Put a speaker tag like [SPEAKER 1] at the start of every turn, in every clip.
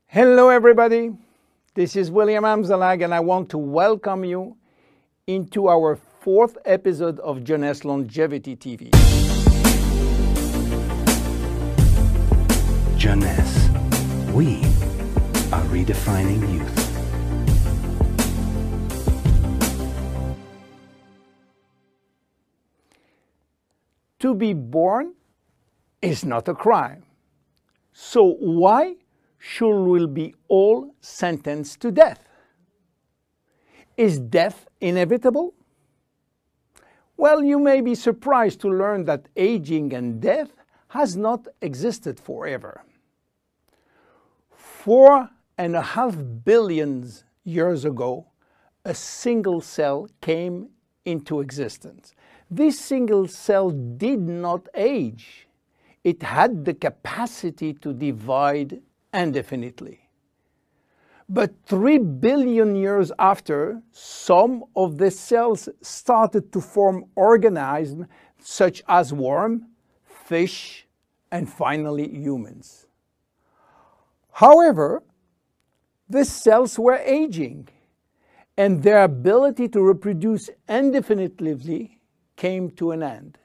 [SPEAKER 1] Hello everybody, this is William Amzalag and I want to welcome you into our fourth episode of Jeunesse Longevity TV.
[SPEAKER 2] Jeunesse, we are redefining youth.
[SPEAKER 1] To be born is not a crime. So why should we be all sentenced to death? Is death inevitable? Well, you may be surprised to learn that aging and death has not existed forever. 4.5 billion years ago, a single cell came into existence. This single cell did not age. It had the capacity to divide indefinitely. But 3 billion years after, some of the cells started to form organisms such as worms, fish, and finally humans. However, the cells were aging, and their ability to reproduce indefinitely came to an end.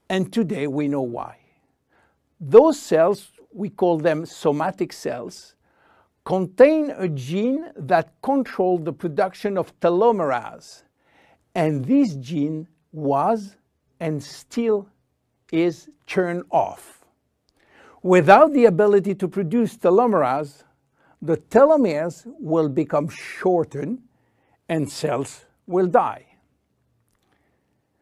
[SPEAKER 1] And today we know why. Those cells, we call them somatic cells, contain a gene that controls the production of telomerase. And this gene was and still is turned off. Without the ability to produce telomerase, the telomeres will become shortened and cells will die.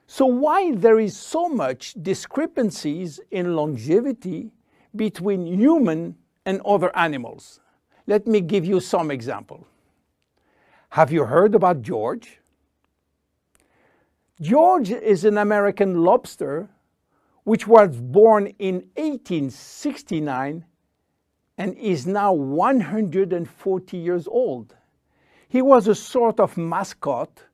[SPEAKER 1] So why there is so much discrepancies in longevity between human and other animals? Let me give you some example. Have you heard about George? George is an American lobster which was born in 1869 and is now 140 years old. He was a sort of mascot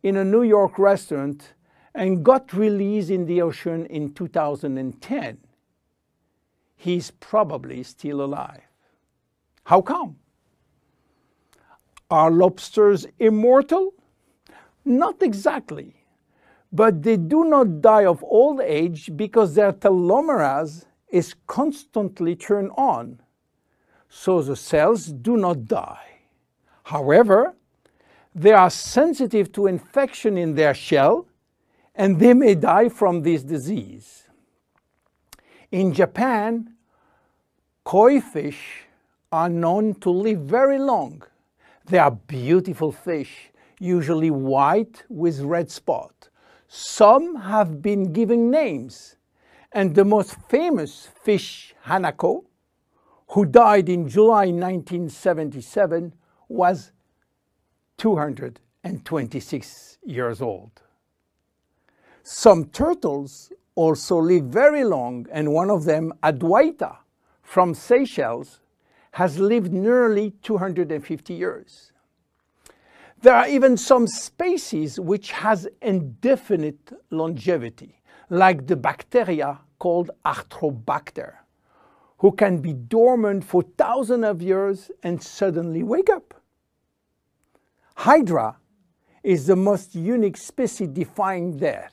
[SPEAKER 1] in a New York restaurant and got released in the ocean in 2010. He's probably still alive. How come? Are lobsters immortal? Not exactly, but they do not die of old age because their telomerase is constantly turned on, so the cells do not die. However, they are sensitive to infection in their shell, and they may die from this disease. In Japan, koi fish are known to live very long. They are beautiful fish, usually white with red spot. Some have been given names, and the most famous fish, Hanako, who died in July 1977, was 226 years old. Some turtles also live very long, and one of them, Adwaita, from Seychelles, has lived nearly 250 years. There are even some species which has indefinite longevity, like the bacteria called Arthrobacter, who can be dormant for thousands of years and suddenly wake up. Hydra is the most unique species defying death.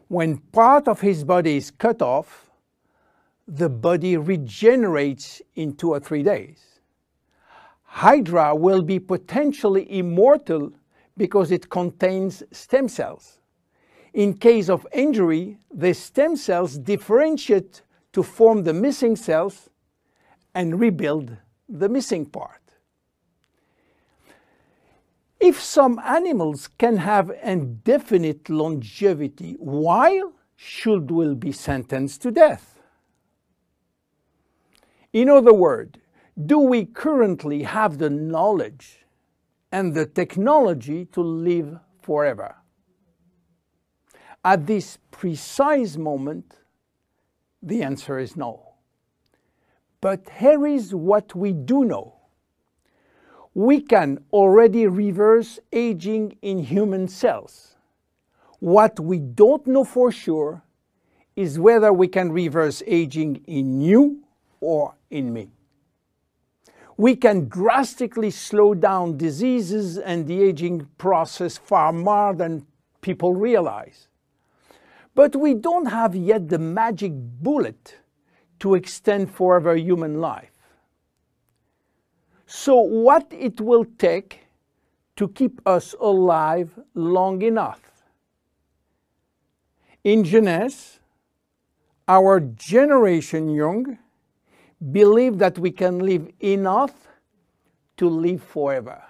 [SPEAKER 1] When part of his body is cut off, the body regenerates in 2 or 3 days. Hydra will be potentially immortal because it contains stem cells. In case of injury, the stem cells differentiate to form the missing cells and rebuild the missing part. If some animals can have indefinite longevity, why should we be sentenced to death? In other words, do we currently have the knowledge and the technology to live forever? At this precise moment, the answer is no. But here is what we do know. We can already reverse aging in human cells. What we don't know for sure is whether we can reverse aging in you or in me. we can drastically slow down diseases and the aging process far more than people realize. But we don't have yet the magic bullet to extend forever human life. So what it will take to keep us alive long enough? In jeunesse, our generation young believe that we can live enough to live forever,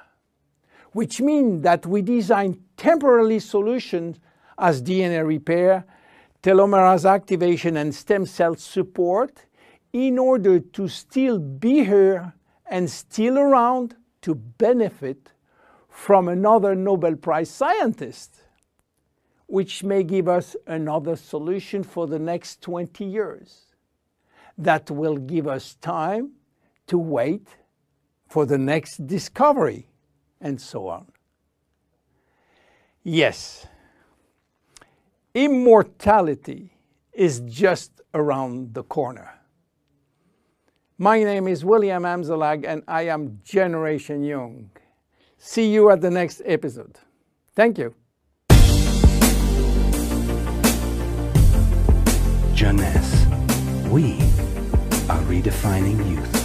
[SPEAKER 1] which means that we design temporary solutions as DNA repair, telomerase activation, and stem cell support in order to still be here and still around to benefit from another Nobel Prize scientist, which may give us another solution for the next 20 years. That will give us time to wait for the next discovery, and so on. Yes, immortality is just around the corner. My name is William Amzalag, and I am Generation Young. See you at the next episode. Thank you.
[SPEAKER 2] Jeunesse. We are redefining youth.